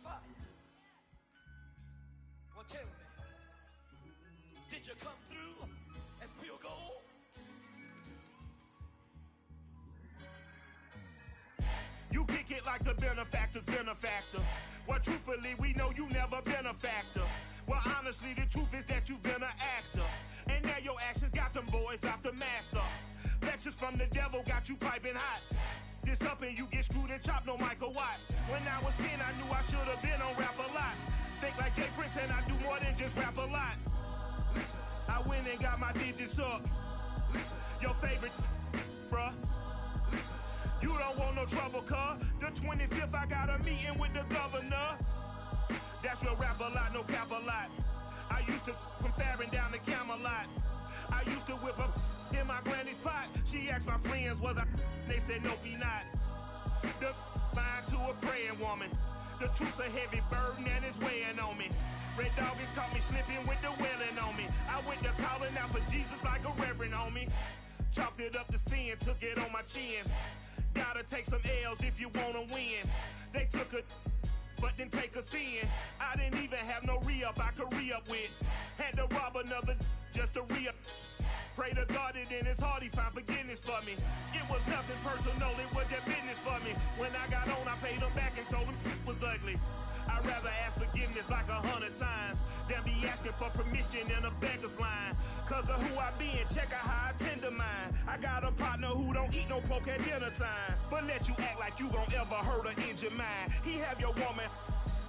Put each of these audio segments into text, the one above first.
fire. Well, tell me, did you come through as pure gold? You kick it like the benefactor's benefactor. Well, truthfully, we know you never been a factor. Well, honestly, the truth is that you've been an actor. And now your actions got them boys about to mass up. Lectures from the devil got you piping hot. This up and you get screwed and chopped, no Michael Watts. When I was 10, I knew I should have been on rap a lot. Think like Jay Prince and I do more than just rap a lot. Listen, I went and got my digits up. Listen, your favorite, bruh. Listen, you don't want no trouble, cuz. The 25th, I got a meeting with the governor. That's real rap a lot, no cap a lot. I used to from Farron down to Camelot. I used to whip up in my granny's pot. She asked my friends, was I? They said, nope, he not. The line to a praying woman. The truth's a heavy burden and it's weighing on me. Red Doggies caught me slipping with the wailing on me. I went to calling out for Jesus like a reverend on me. Chalked it up to sin, took it on my chin. Gotta take some L's if you wanna win. They took a but didn't take a sin. I didn't even have no re-up I could re-up with. Had to rob another just to re-up. Pray to God it in his heart he found forgiveness for me. It was nothing personal, it was just business for me. When I got on, I paid him back and told him it was ugly. I'd rather ask forgiveness like 100 times than be asking for permission in a beggar's line. Cause of who I be and check out how I tend to mine. I got a partner who don't eat no pork at dinner time, but let you act like you gon' ever hurt or injure mine. He have your woman,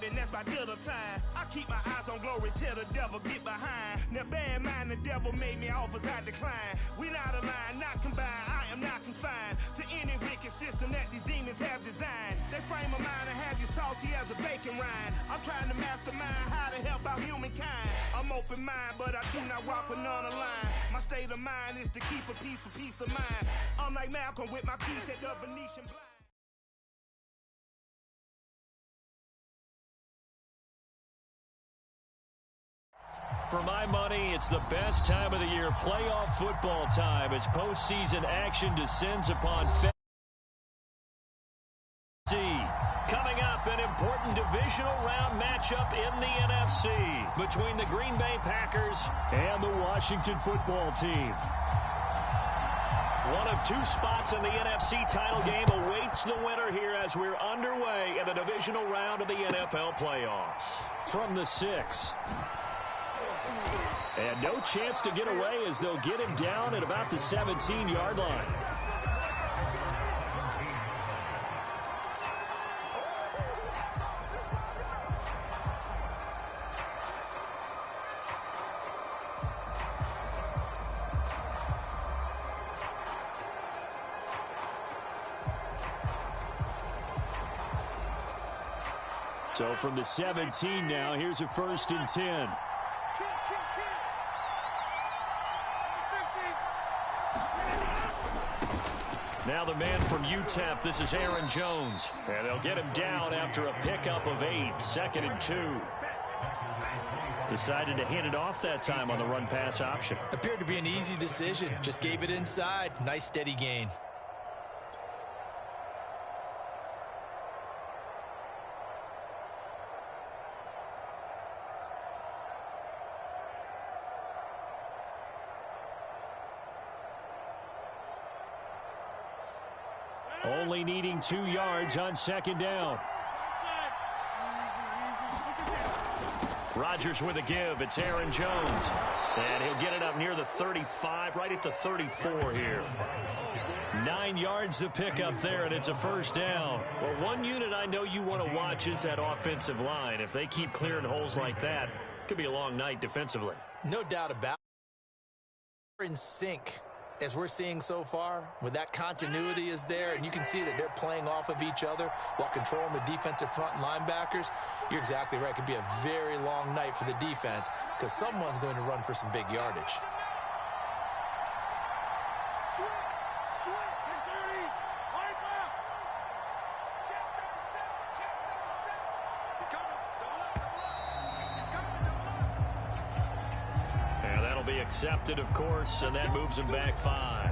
and that's by dinner time. I keep my eyes on glory till the devil get behind. Now bear in mind the devil made me offers I decline. We not aligned, not combined, I am not confined to any wicked system that these demons have designed. They frame a mind and have you salty as a bacon rind. I'm trying to mastermind how to help out humankind. I'm open mind, but I do not walk with none line. My state of mind is to keep a peace for peace of mind. I'm like Malcolm with my piece at the Venetian blind. For my money, it's the best time of the year, playoff football time, as postseason action descends upon fantasy. Coming up, an important divisional round matchup in the NFC between the Green Bay Packers and the Washington football team. One of two spots in the NFC title game awaits the winner here as we're underway in the divisional round of the NFL playoffs. From the 6. And no chance to get away as they'll get him down at about the 17-yard line. So from the 17 now, here's a 1st and 10. Now the man from UTEP, this is Aaron Jones. And they'll get him down after a pickup of 8, 2nd and 2. Decided to hand it off that time on the run-pass option. Appeared to be an easy decision. Just gave it inside. Nice steady gain. Only needing 2 yards on 2nd down. Rodgers with a give. It's Aaron Jones. And he'll get it up near the 35, right at the 34 here. 9 yards to pick up there, and it's a 1st down. Well, one unit I know you want to watch is that offensive line. If they keep clearing holes like that, it could be a long night defensively. No doubt about it. They're in sync. As we're seeing so far, with that continuity is there, and you can see that they're playing off of each other while controlling the defensive front and linebackers. You're exactly right. It could be a very long night for the defense because someone's going to run for some big yardage. Accepted, of course, and that moves him back 5.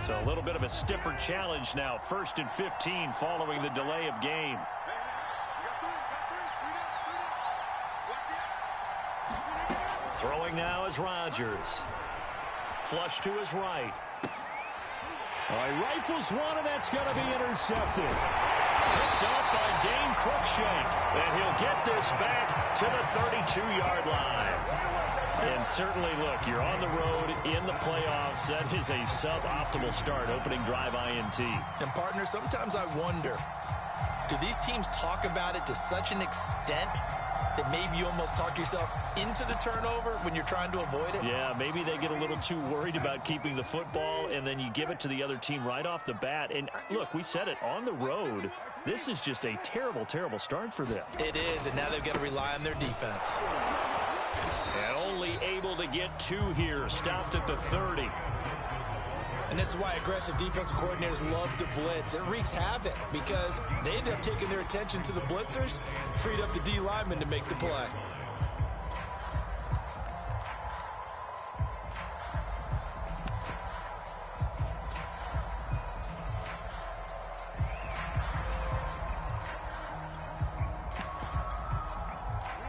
So a little bit of a stiffer challenge now. 1st and 15 following the delay of game. Throwing now is Rodgers. Flush to his right. He rifles one, and that's going to be intercepted. Picked up by Dane Cruikshank. And he'll get this back to the 32-yard line. And certainly, look, you're on the road in the playoffs. That is a suboptimal start, opening drive INT. And, partner, sometimes I wonder, do these teams talk about it to such an extent that maybe you almost talk yourself into the turnover when you're trying to avoid it? Yeah, maybe they get a little too worried about keeping the football, and then you give it to the other team right off the bat. And, look, we said it, on the road, this is just a terrible, terrible start for them. It is, and now they've got to rely on their defense. And only able to get 2 here, stopped at the 30. And this is why aggressive defensive coordinators love to blitz. It wreaks havoc because they end up taking their attention to the blitzers, freed up the D lineman to make the play.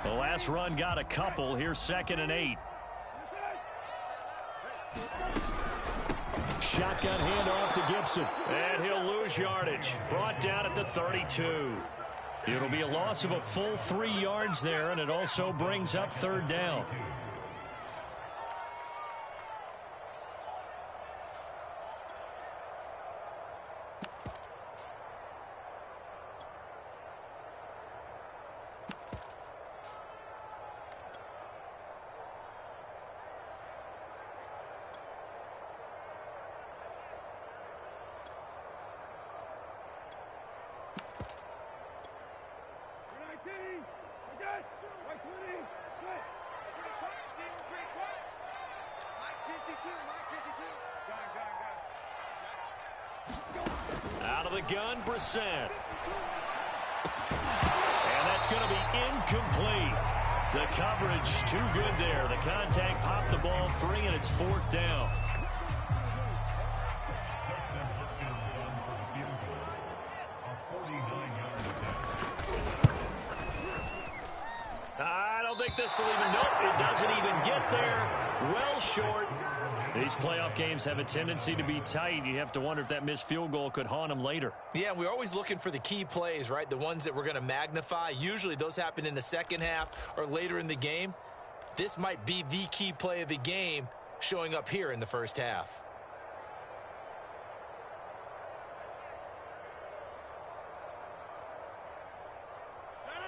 The last run got a couple. Here's 2nd and 8. Shotgun handoff to Gibson. And he'll lose yardage. Brought down at the 32. It'll be a loss of a full 3 yards there, and it also brings up 3rd down. Out of the gun, Brissett. And that's going to be incomplete. The coverage too good there. The contact popped the ball free, and it's 4th down. I don't think this will even, nope, it doesn't even get there. Well short. These playoff games have a tendency to be tight. You have to wonder if that missed field goal could haunt them later. Yeah, we're always looking for the key plays, right? The ones that we're going to magnify. Usually those happen in the second half or later in the game. This might be the key play of the game showing up here in the first half.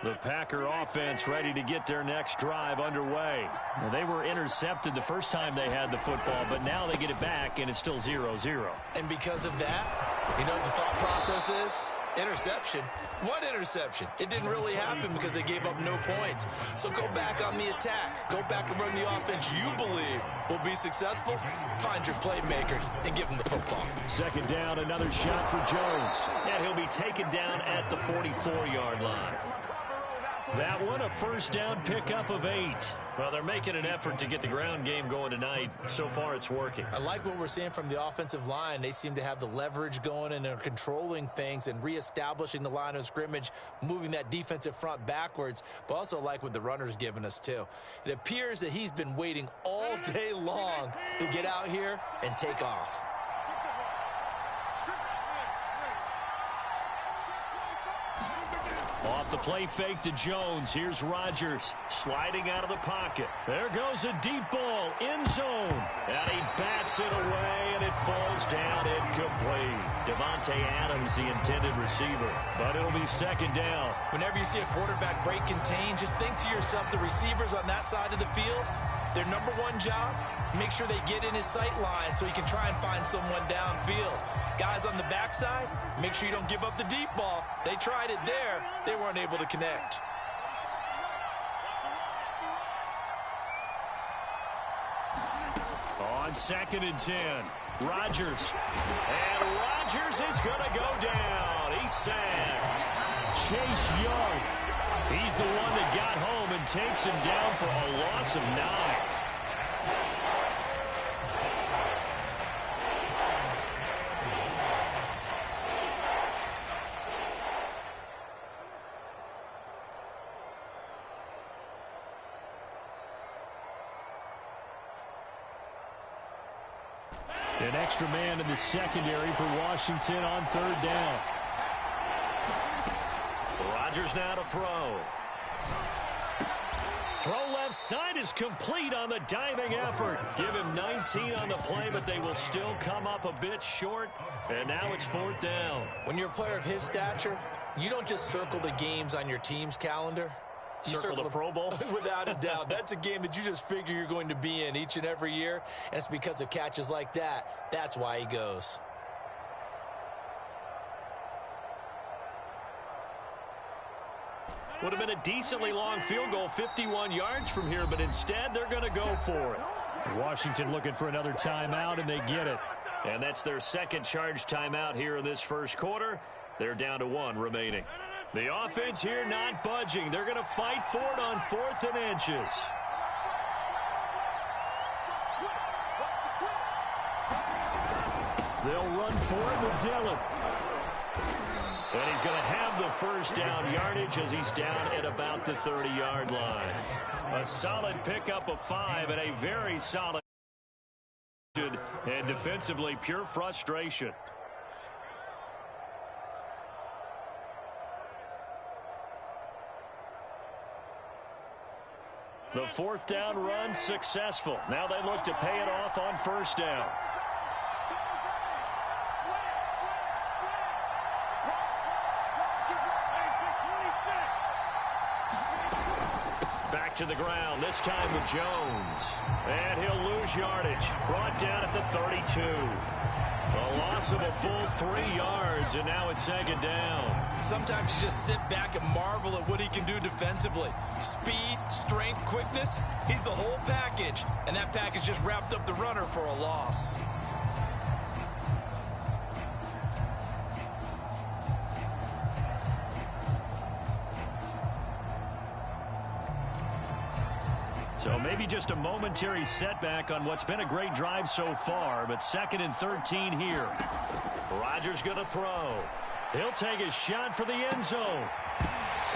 The Packer offense ready to get their next drive underway. Well, they were intercepted the first time they had the football, but now they get it back, and it's still 0-0. And because of that, you know what the thought process is? Interception. What interception? It didn't really happen because they gave up no points. So go back on the attack. Go back and run the offense you believe will be successful. Find your playmakers and give them the football. 2nd down, another shot for Jones. And he'll be taken down at the 44-yard line. That one, a 1st down pickup of 8. Well, they're making an effort to get the ground game going tonight. So far, it's working. I like what we're seeing from the offensive line. They seem to have the leverage going and are controlling things and reestablishing the line of scrimmage, moving that defensive front backwards, but also like what the runner's giving us, too. It appears that he's been waiting all day long to get out here and take off. Off the play fake to Jones. Here's Rodgers sliding out of the pocket. There goes a deep ball, end zone. And he bats it away, and it falls down incomplete. Devontae Adams, the intended receiver. But it'll be 2nd down. Whenever you see a quarterback break contain, just think to yourself, the receivers on that side of the field, their number one job, make sure they get in his sight line so he can try and find someone downfield. Guys on the backside, make sure you don't give up the deep ball. They tried it there. They weren't able to connect. On 2nd and 10, Rodgers. And Rodgers is going to go down. He's sacked. Chase Young. He's the one that got home and takes him down for a loss of 9. An extra man in the secondary for Washington on third down. Rodgers now to throw. Throw left side is complete on the diving effort. Give him 19 on the play, but they will still come up a bit short. And now it's fourth down. When you're a player of his stature, you don't just circle the games on your team's calendar. You circle the Pro Bowl? Without a doubt. That's a game that you just figure you're going to be in each and every year. And it's because of catches like that. That's why he goes. Would have been a decently long field goal, 51 yards from here, but instead they're going to go for it. Washington looking for another timeout, and they get it. And that's their second charge timeout here in this first quarter. They're down to one remaining. The offense here not budging. They're going to fight for it on 4th and inches. They'll run for it with Dillon. And he's going to have the first down yardage as he's down at about the 30-yard line. A solid pickup of 5 and a very solid and defensively pure frustration. The fourth down run successful. Now they look to pay it off on first down. Back to the ground, this time with Jones. And he'll lose yardage. Brought down at the 32. A loss of a full 3 yards, and now it's second down. Sometimes you just sit back and marvel at what he can do defensively. Speed, strength, quickness, he's the whole package. And that package just wrapped up the runner for a loss. So maybe just a momentary setback on what's been a great drive so far, but 2nd and 13 here. Rodgers going to throw. He'll take a shot for the end zone.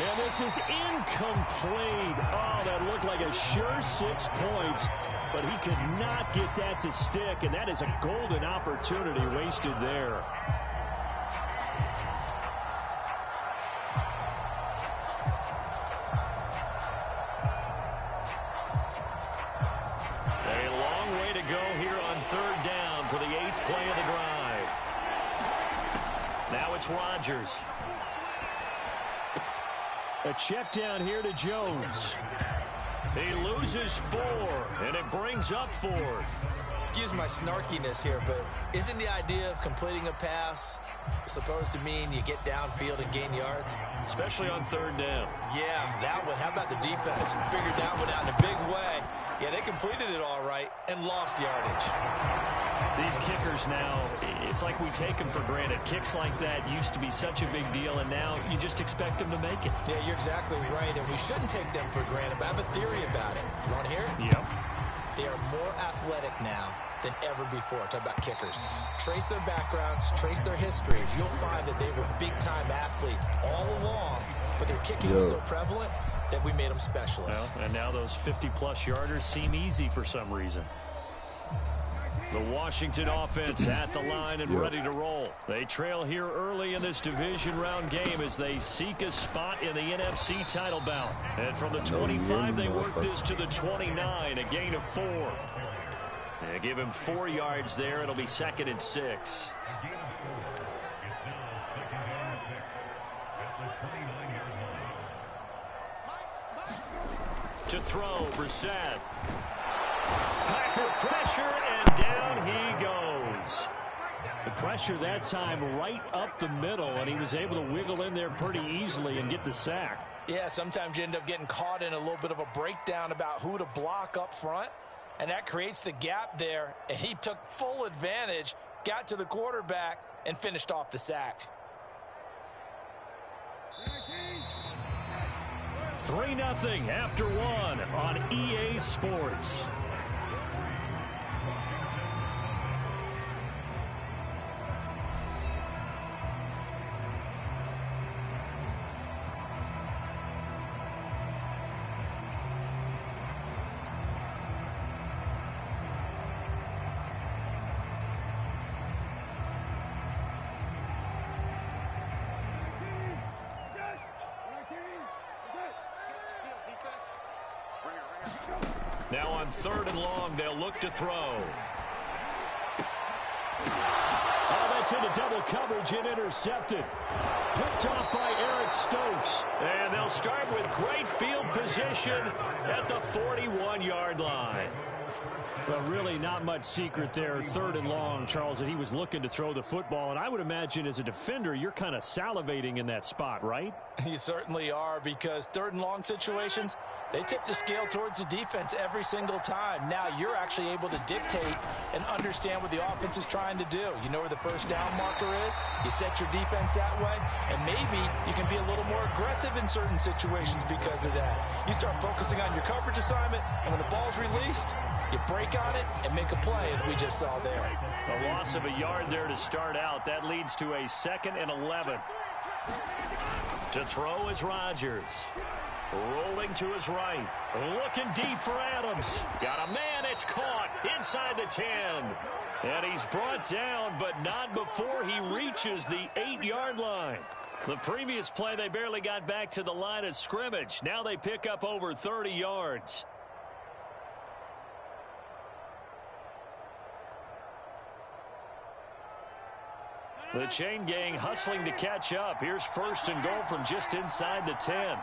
And this is incomplete. Oh, that looked like a sure 6 points, but he could not get that to stick, and that is a golden opportunity wasted there. A long way to go here on third down for the 8th play of the drive. Now it's Rodgers. A check down here to Jones. He loses 4, and it brings up 4th. Excuse my snarkiness here, but isn't the idea of completing a pass supposed to mean you get downfield and gain yards? Especially on third down. Yeah, that one. How about the defense? Figured that one out in a big way. Yeah, they completed it all right and lost yardage. These kickers now, it's like we take them for granted. Kicks like that used to be such a big deal, and now you just expect them to make it. Yeah, you're exactly right, and we shouldn't take them for granted, but I have a theory about it. You want to hear it? Yep. They are more athletic now than ever before. Talk about kickers. Trace their backgrounds, trace their histories. You'll find that they were big-time athletes all along, but their kicking was so prevalent that we made them specialists. Well, and now those 50-plus yarders seem easy for some reason. The Washington offense at the line and ready to roll. They trail here early in this division round game as they seek a spot in the NFC title bout. And from the 25, they work this to the 29, a gain of 4. They give him 4 yards there. It'll be 2nd and 6. To throw, Brissett. Packer pressure, and down he goes. The pressure that time right up the middle, and he was able to wiggle in there pretty easily and get the sack. Yeah, sometimes you end up getting caught in a little bit of a breakdown about who to block up front, and that creates the gap there, and he took full advantage, got to the quarterback, and finished off the sack. 3-0 after 1 on EA Sports. Now on 3rd and long, they'll look to throw. Oh, that's into double coverage and intercepted. Picked off by Eric Stokes. And they'll start with great field position at the 41-yard line. Well, really not much secret there. 3rd and long, Charles, that he was looking to throw the football. And I would imagine as a defender, you're kind of salivating in that spot, right? You certainly are, because 3rd and long situations, they tip the scale towards the defense every single time. Now you're actually able to dictate and understand what the offense is trying to do. You know where the first down marker is. You set your defense that way, and maybe you can be a little more aggressive in certain situations because of that. You start focusing on your coverage assignment, and when the ball's released, you break on it and make a play, as we just saw there. A loss of a yard there to start out. That leads to a 2nd and 11. To throw is Rodgers. Rolling to his right. Looking deep for Adams. Got a man. It's caught inside the 10. And he's brought down, but not before he reaches the 8-yard line. The previous play, they barely got back to the line of scrimmage. Now they pick up over 30 yards. The chain gang hustling to catch up. Here's 1st and goal from just inside the 10.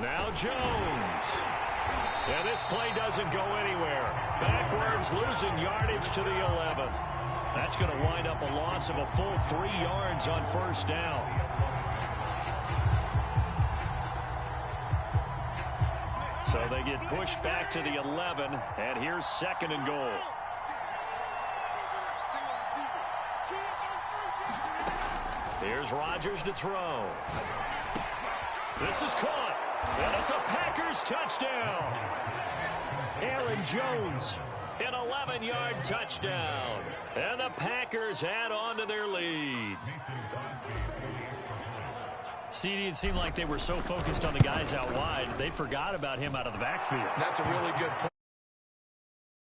Now Jones. And this play doesn't go anywhere. Backwards, losing yardage to the 11. That's going to wind up a loss of a full 3 yards on 1st down. So they get pushed back to the 11, and here's 2nd and goal. Here's Rodgers to throw. This is caught, and it's a Packers touchdown. Aaron Jones, an 11-yard touchdown, and the Packers add on to their lead. CD, it seemed like they were so focused on the guys out wide, they forgot about him out of the backfield. That's a really good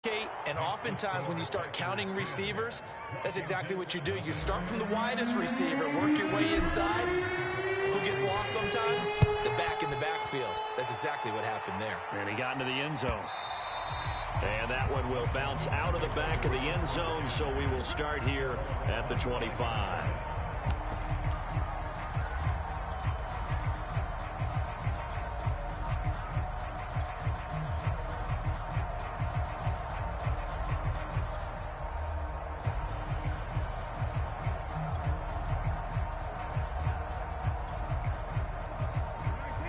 point. And oftentimes when you start counting receivers, that's exactly what you do. You start from the widest receiver, work your way inside. Who gets lost sometimes? The back in the backfield. That's exactly what happened there. And he got into the end zone. And that one will bounce out of the back of the end zone, so we will start here at the 25.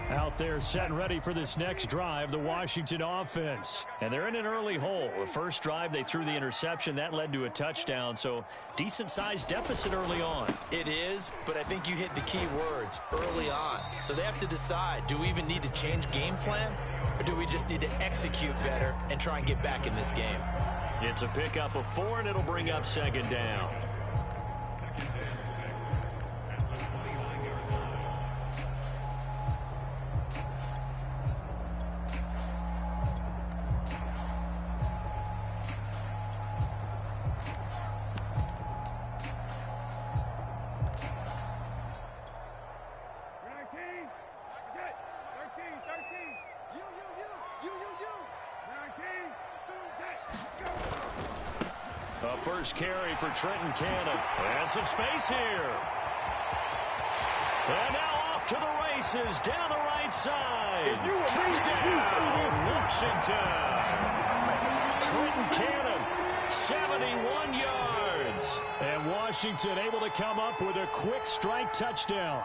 Out there set and ready for this next drive, the Washington offense. And they're in an early hole. The first drive, they threw the interception. That led to a touchdown, so decent-sized deficit early on. It is, but I think you hit the key words, early on. So they have to decide, do we even need to change game plan, or do we just need to execute better and try and get back in this game? It's a pickup of 4, and it'll bring up 2nd down. First carry for Trenton Cannon. And some space here. And now off to the races down the right side. Touchdown, Washington. Trenton Cannon, 71 yards. And Washington able to come up with a quick strike touchdown.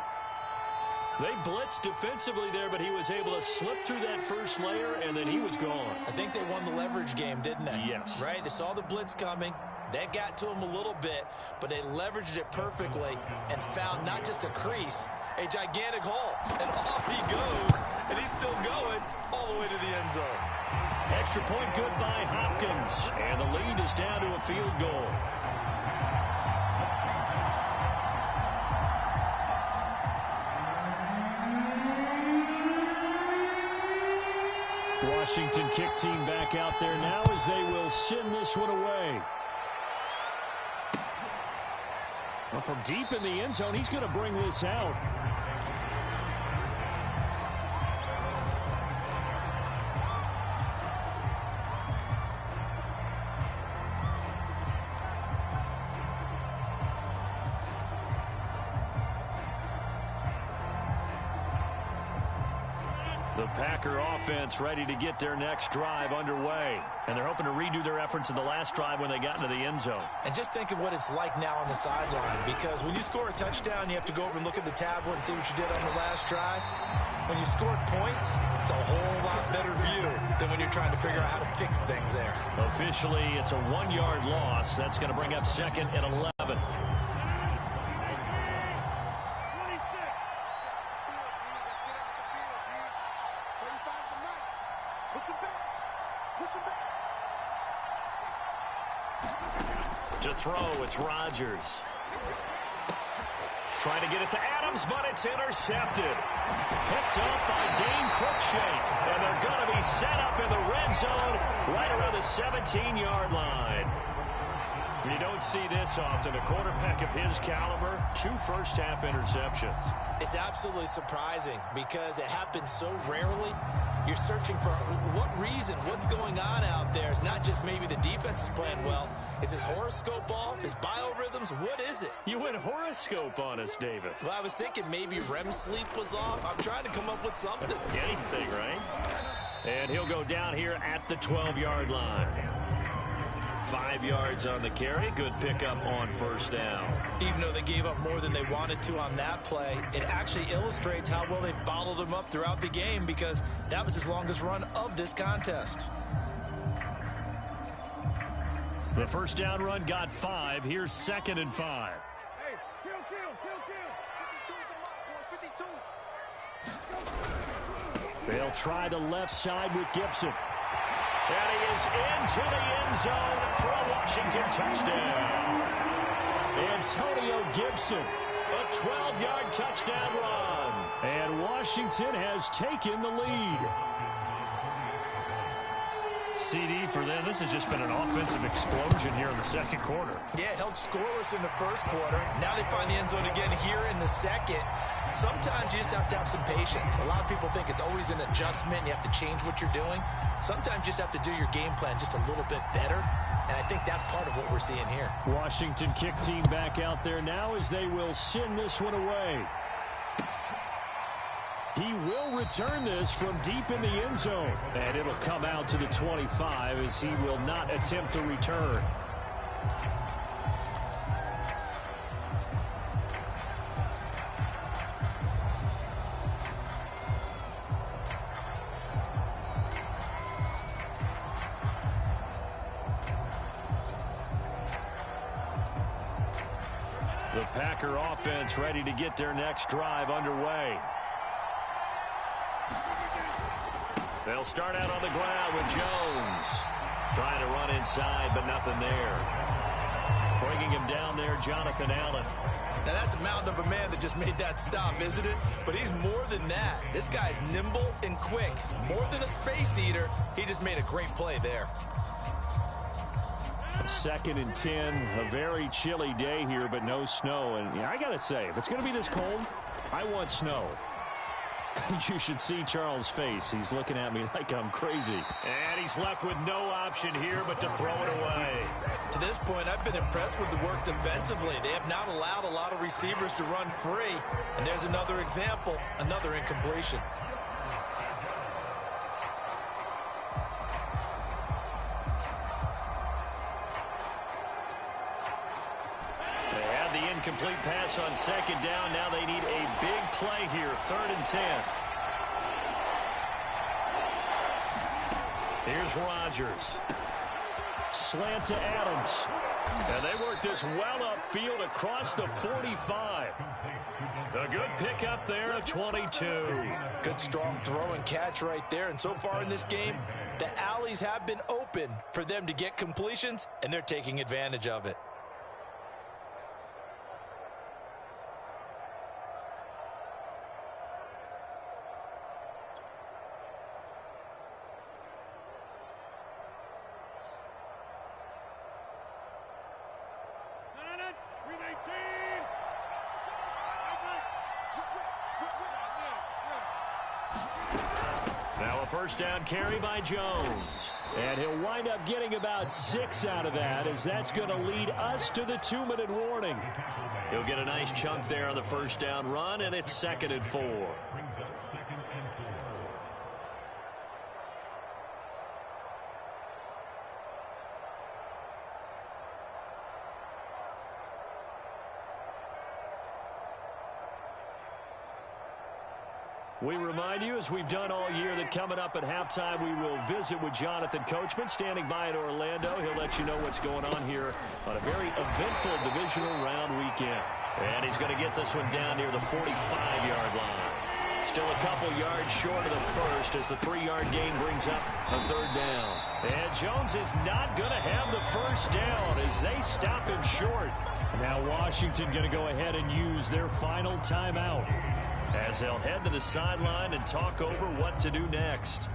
They blitzed defensively there, but he was able to slip through that first layer, and then he was gone. I think they won the leverage game, didn't they? Yes. Right? They saw the blitz coming. That got to him a little bit, but they leveraged it perfectly and found not just a crease, a gigantic hole. And off he goes, and he's still going all the way to the end zone. Extra point good by Hopkins, and the lead is down to a field goal. Washington kick team back out there now as they will send this one away. Well, from deep in the end zone, he's going to bring this out. The Packer offense ready to get their next drive underway. And they're hoping to redo their efforts in the last drive when they got into the end zone. And just think of what it's like now on the sideline, because when you score a touchdown, you have to go over and look at the tablet and see what you did on the last drive. When you scored points, it's a whole lot better view than when you're trying to figure out how to fix things there. Officially, it's a 1-yard loss. That's going to bring up second and 11. To throw, it's Rodgers. Trying to get it to Adams, but it's intercepted. Picked up by Dane Cruikshank. And they're going to be set up in the red zone right around the 17-yard line. You don't see this often. A quarterback of his caliber, 2 first-half interceptions. It's absolutely surprising because it happens so rarely. You're searching for what reason, what's going on out there. It's not just maybe the defense is playing well. Is his horoscope off? His biorhythms? What is it? You went horoscope on us, David. Well, I was thinking maybe REM sleep was off. I'm trying to come up with something. Anything, right? And he'll go down here at the 12-yard line. 5 yards on the carry. Good pickup on first down. Even though they gave up more than they wanted to on that play, it actually illustrates how well they've bottled him up throughout the game, because that was his longest run of this contest. The first down run got 5. Here's 2nd and 5. Hey, kill. 52. They'll try the left side with Gibson. And he is into the end zone for a Washington touchdown. Antonio Gibson. A 12-yard touchdown run. And Washington has taken the lead. CD for them. This has just been an offensive explosion here in the second quarter. Yeah, held scoreless in the first quarter. Now they find the end zone again here in the second. Sometimes you just have to have some patience. A lot of people think it's always an adjustment. You have to change what you're doing. Sometimes you just have to do your game plan just a little bit better. And I think that's part of what we're seeing here. Washington kick team back out there now as they will send this one away. He will return this from deep in the end zone. And it'll come out to the 25 as he will not attempt to return. The Packer offense ready to get their next drive underway. They'll start out on the ground with Jones. Trying to run inside, but nothing there. Bringing him down there, Jonathan Allen. Now, that's a mountain of a man that just made that stop, isn't it? But he's more than that. This guy's nimble and quick. More than a space eater, he just made a great play there. 2nd and 10, a very chilly day here, but no snow. And I got to say, if it's going to be this cold, I want snow. You should see Charles' face. He's looking at me like I'm crazy. And he's left with no option here but to throw it away. To this point, I've been impressed with the work defensively. They have not allowed a lot of receivers to run free. And there's another example, another incompletion. Incomplete pass on second down. Now they need a big play here. 3rd and 10. Here's Rodgers. Slant to Adams. And they work this well upfield across the 45. A good pickup there of 22. Good strong throw and catch right there. And so far in this game, the alleys have been open for them to get completions, and they're taking advantage of it. first down carry by Jones. And he'll wind up getting about 6 out of that, as that's going to lead us to the 2-minute warning. He'll get a nice chunk there on the first down run, and it's 2nd and 4. We remind you, as we've done all year, that coming up at halftime, we will visit with Jonathan Coachman, standing by in Orlando. He'll let you know what's going on here on a very eventful divisional round weekend. And he's going to get this one down near the 45-yard line. Still a couple yards short of the first as the 3-yard gain brings up a 3rd down. And Jones is not going to have the first down as they stop him short. Now Washington going to go ahead and use their final timeout, as they'll head to the sideline and talk over what to do next.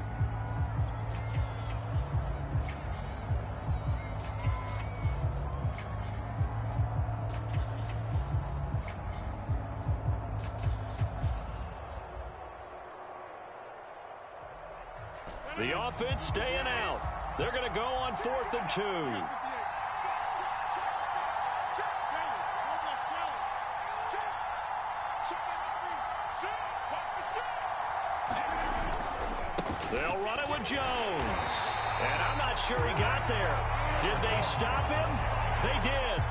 The offense staying out. They're going to go on 4th and 2. They'll run it with Jones. And I'm not sure he got there. Did they stop him? They did.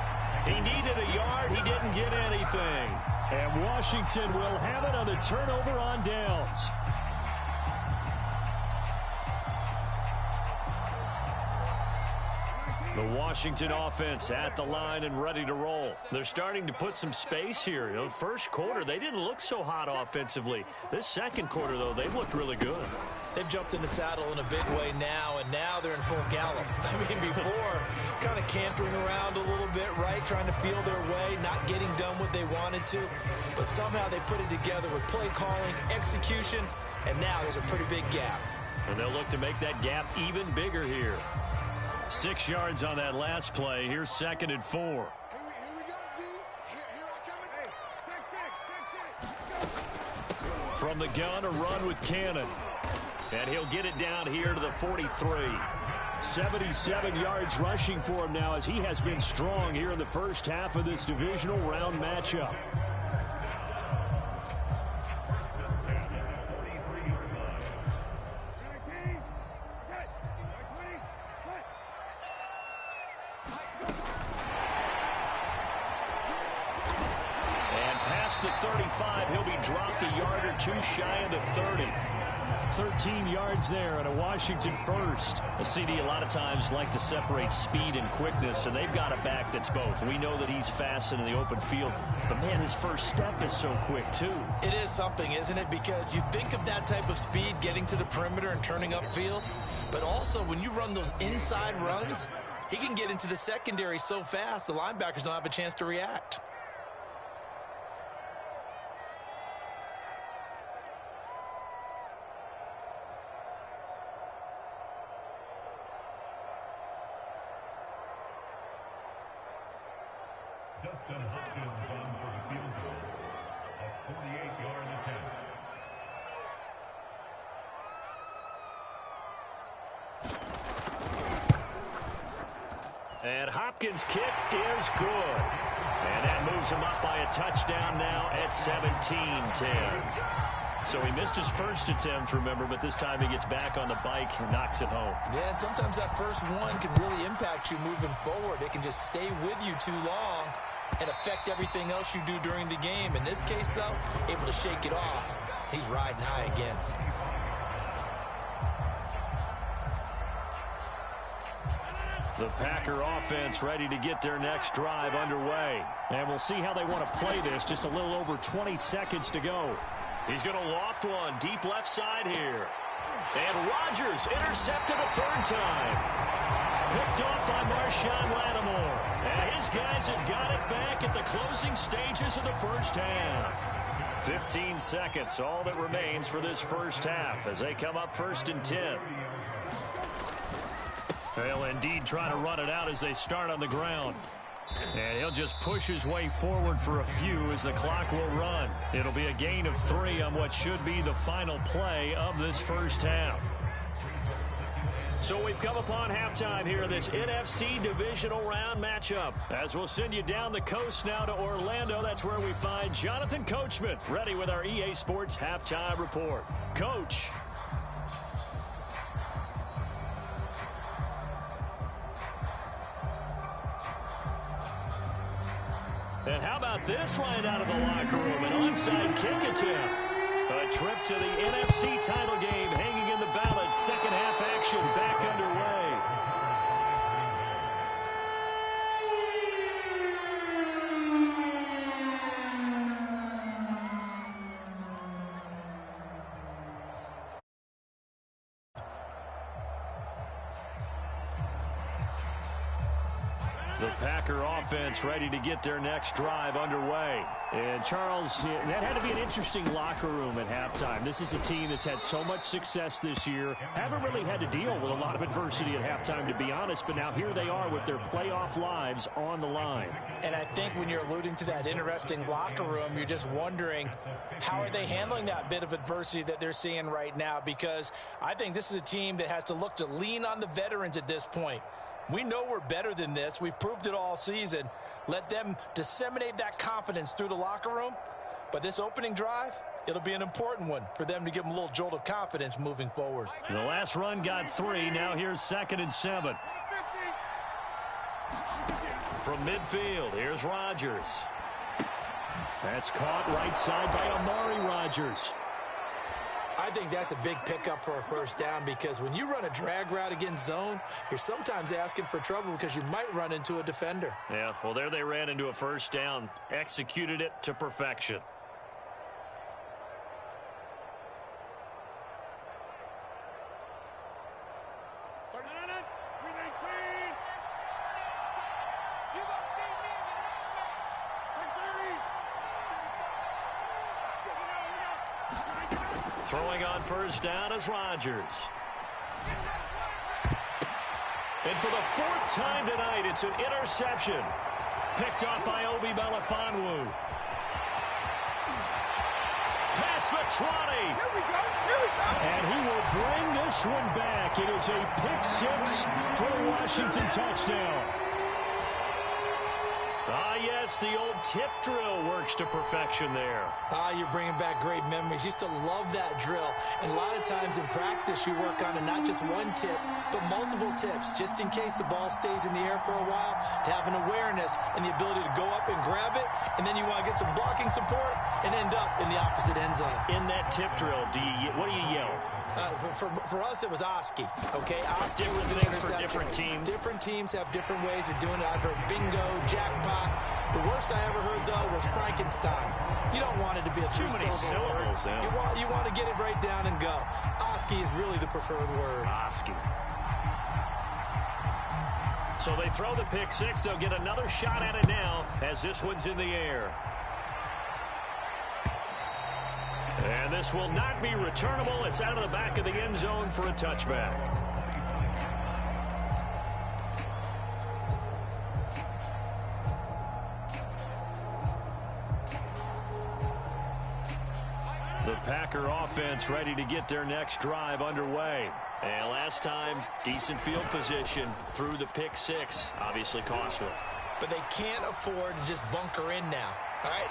He needed a yard. He didn't get anything. And Washington will have it on the turnover on downs. The Washington offense at the line and ready to roll. They're starting to put some space here. You know, first quarter, they didn't look so hot offensively. This second quarter, though, they've looked really good. They've jumped in the saddle in a big way now, and now they're in full gallop. I mean, before, kind of cantering around a little bit, right, trying to feel their way, not getting done what they wanted to. But somehow they put it together with play calling, execution, and now there's a pretty big gap. And they'll look to make that gap even bigger here. 6 yards on that last play. Here's 2nd and 4. Here we go, D. Here I come. From the gun, a run with Cannon. And he'll get it down here to the 43. 77 yards rushing for him now, as he has been strong here in the first half of this divisional round matchup. The 35, he'll be dropped a yard or two shy of the 30. 13 yards there and a Washington first. The CD a lot of times like to separate speed and quickness, and they've got a back that's both. We know that he's fast in the open field, but man, his first step is so quick too. It is something, isn't it? Because you think of that type of speed getting to the perimeter and turning upfield, but also when you run those inside runs, he can get into the secondary so fast the linebackers don't have a chance to react. Dustin Hopkins on for the field goal. A 48-yard attempt. And Hopkins' kick is good. And that moves him up by a touchdown now at 17-10. So he missed his first attempt, remember, but this time he gets back on the bike and knocks it home. Yeah, and sometimes that first one can really impact you moving forward. It can just stay with you too long and affect everything else you do during the game. In this case, though, able to shake it off. He's riding high again. The Packer offense ready to get their next drive underway. And we'll see how they want to play this. Just a little over 20 seconds to go. He's going to loft one deep left side here. And Rodgers intercepted a 3rd time. Picked off by Marshawn Lattimore. And his guys have got it back at the closing stages of the first half. 15 seconds, all that remains for this first half as they come up 1st and 10. They'll indeed try to run it out as they start on the ground. And he'll just push his way forward for a few as the clock will run. It'll be a gain of 3 on what should be the final play of this first half. So we've come upon halftime here in this NFC divisional round matchup. As we'll send you down the coast now to Orlando, that's where we find Jonathan Coachman ready with our EA Sports halftime report. Coach. And how about this right out of the locker room? An onside kick attempt. A trip to the NFC title game hanging in the balance. Second half action back underway. The Packer offense ready to get their next drive underway. And Charles, that had to be an interesting locker room at halftime. This is a team that's had so much success this year. Haven't really had to deal with a lot of adversity at halftime, to be honest. But now here they are with their playoff lives on the line. And I think when you're alluding to that interesting locker room, you're just wondering, how are they handling that bit of adversity that they're seeing right now? Because I think this is a team that has to look to lean on the veterans at this point. We know we're better than this. We've proved it all season. Let them disseminate that confidence through the locker room. But this opening drive, it'll be an important one for them to give them a little jolt of confidence moving forward. The last run got 3. Now here's 2nd and 7. From midfield, here's Rodgers. That's caught right side by Amari Rodgers. I think that's a big pickup for a first down, because when you run a drag route against zone, you're sometimes asking for trouble because you might run into a defender. Yeah, well, there they ran into a first down, executed it to perfection. Throwing on first down is Rodgers. And for the 4th time tonight, it's an interception. Picked up by Obi Melifonwu. Past the 20. Here we go. And he will bring this one back. It is a pick 6 for a Washington touchdown. Ah, yes, the old tip drill works to perfection there. Ah, you're bringing back great memories. Used to love that drill. And a lot of times in practice, you work on it, not just one tip, but multiple tips, just in case the ball stays in the air for a while, to have an awareness and the ability to go up and grab it, and then you want to get some blocking support and end up in the opposite end zone. In that tip drill, what do you yell? For us, it was Oski. Okay, Oski was an Different interception. for different teams. Different teams have different ways of doing it. I've heard bingo, jackpot. The worst I ever heard, though, was Frankenstein. You don't want it to be a Too many syllables. Yeah. You want to get it right down and go. Oski is really the preferred word. Oski. So they throw the pick 6. They'll get another shot at it now as this one's in the air. And this will not be returnable. It's out of the back of the end zone for a touchback. The Packer offense ready to get their next drive underway. And last time, decent field position through the pick 6. Obviously costly. But they can't afford to just bunker in now. All right,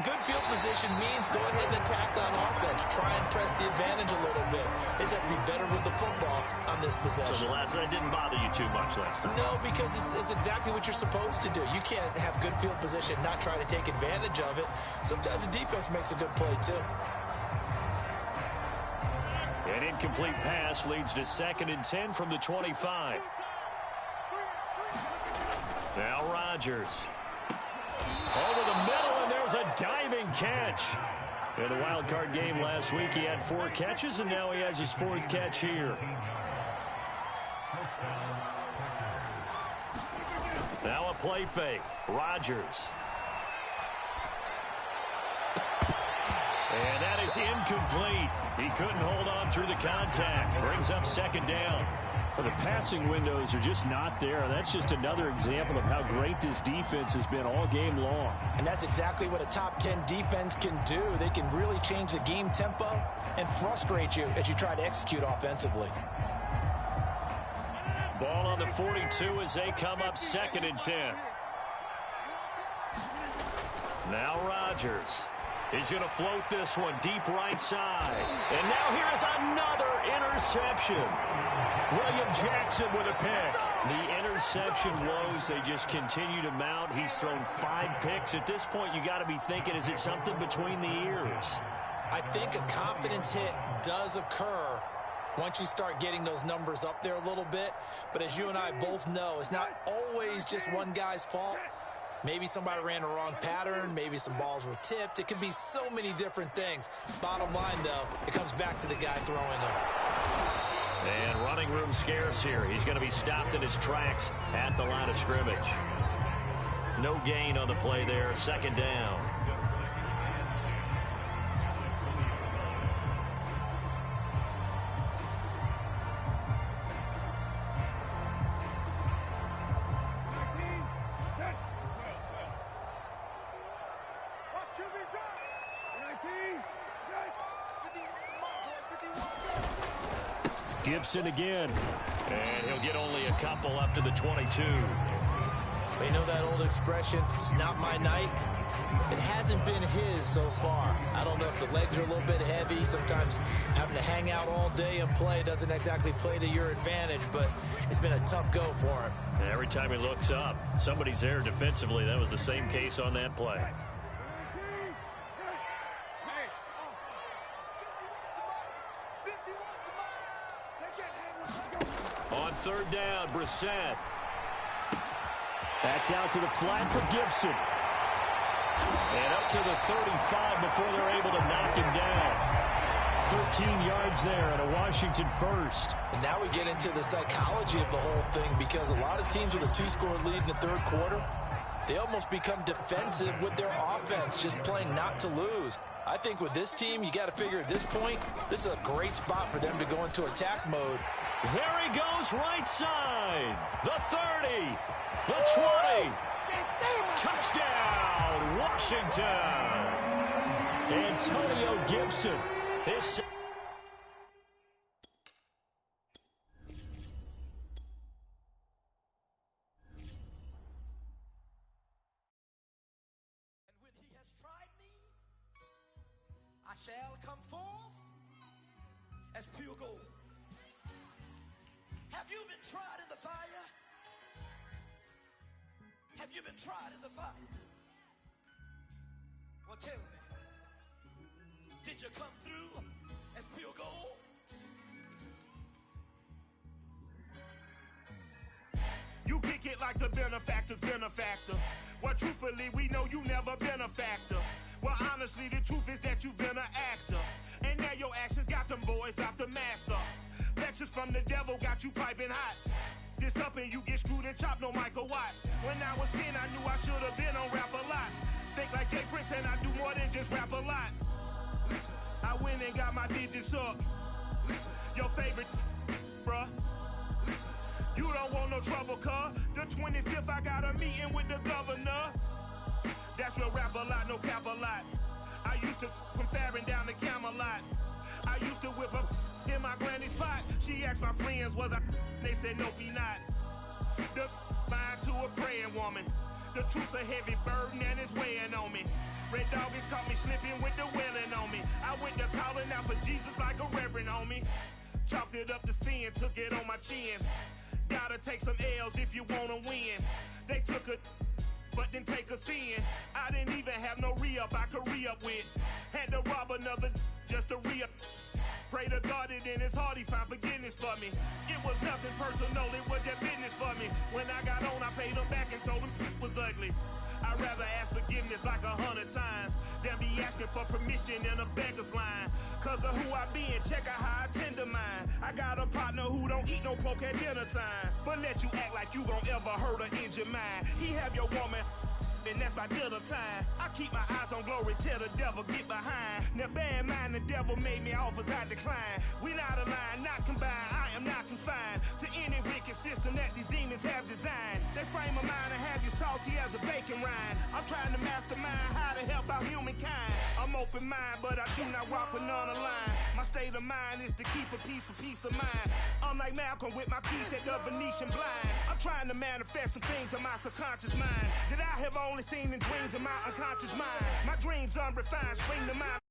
good field position means go ahead and attack on offense. Try and press the advantage a little bit. They just have to be better with the football on this possession. So that didn't bother you too much last time? No, because it's exactly what you're supposed to do. You can't have good field position, not try to take advantage of it. Sometimes the defense makes a good play, too. An incomplete pass leads to 2nd and 10 from the 25. Now Rodgers. Over the middle, and there's a diving catch. In the wild card game last week, he had 4 catches, and now he has his 4th catch here. Now a play fake. Rodgers. And that is incomplete. He couldn't hold on through the contact. Brings up 2nd down. Well, the passing windows are just not there. That's just another example of how great this defense has been all game long. And that's exactly what a top 10 defense can do. They can really change the game tempo and frustrate you as you try to execute offensively. Ball on the 42 as they come up 2nd and 10. Now Rodgers. He's going to float this one deep right side. And now here is another interception. William Jackson with a pick. The interception woes, they just continue to mount. He's thrown 5 picks. At this point, you got to be thinking, is it something between the ears? I think a confidence hit does occur once you start getting those numbers up there a little bit. But as you and I both know, it's not always just one guy's fault. Maybe somebody ran a wrong pattern. Maybe some balls were tipped. It could be so many different things. Bottom line, though, it comes back to the guy throwing them. And running room scarce here. He's going to be stopped in his tracks at the line of scrimmage. No gain on the play there. 2nd down. Gibson again. And he'll get only a couple up to the 22. You know that old expression, it's not my night? It hasn't been his so far. I don't know if the legs are a little bit heavy. Sometimes having to hang out all day and play doesn't exactly play to your advantage, but it's been a tough go for him. And every time he looks up, somebody's there defensively. That was the same case on that play. On 3rd down, Brissett. That's out to the flat for Gibson. And up to the 35 before they're able to knock him down. 13 yards there and a Washington first. And now we get into the psychology of the whole thing, because a lot of teams with a 2-score lead in the 3rd quarter, they almost become defensive with their offense, just playing not to lose. I think with this team, you got to figure at this point, this is a great spot for them to go into attack mode. There he goes, right side. The 30, the 20. Touchdown, Washington. Antonio Gibson. This. And when he has tried me, I shall come forth as pure gold. Have you been tried in the fire? Have you been tried in the fire? Well, tell me, did you come through as pure gold? You kick it like the benefactor's benefactor. Well, truthfully, we know you never been a factor. Well, honestly, the truth is that you've been an actor. And now your actions got them boys drop the mask up. Lectures from the devil got you piping hot. This up and you get screwed and chopped, no Michael Watts. When I was 10, I knew I should have been on rap a lot. Think like Jay Prince and I do more than just rap a lot. I went and got my digits up. Your favorite, bruh. You don't want no trouble, cuz. The 25th, I got a meeting with the governor. That's real rap a lot, no cap a lot. I used to from Farron down to Camelot. I used to whip up in my granny's pot. She asked my friends, was I? They said, nope, he not. The mind to a praying woman. The truth's a heavy burden and it's weighing on me. Red Dog has caught me slipping with the wailing on me. I went to calling out for Jesus like a reverend on me. Chalked it up to sin, took it on my chin. Gotta take some L's if you wanna win. They took a but didn't take a sin. I didn't even have no re-up I could re-up with. Had to rob another just to re-up. Pray to God that in his heart he found forgiveness for me. It was nothing personal, it was just business for me. When I got on, I paid him back and told him it was ugly. I'd rather ask forgiveness like 100 times than be asking for permission in a beggar's line. Cause of who I be and check out how I tend to mine. I got a partner who don't eat no pork at dinner time, but let you act like you gon' ever hurt or injure mine. He have your woman and that's by dinner time. I keep my eyes on glory till the devil get behind. Now bear in mind the devil made me offers I decline. We not aligned, not combined, I am not confined to any wicked system that these demons have designed. They frame a mind and have you salty as a bacon rind. I'm trying to mastermind how to help out humankind. I'm open mind, but I do not walk with none aligned. My state of mind is to keep a peace for peace of mind. I'm like Malcolm with my piece at the Venetian blinds. I'm trying to manifest some things in my subconscious mind that I have only seen in dreams in my unconscious mind. My dreams unrefined, spring to mind.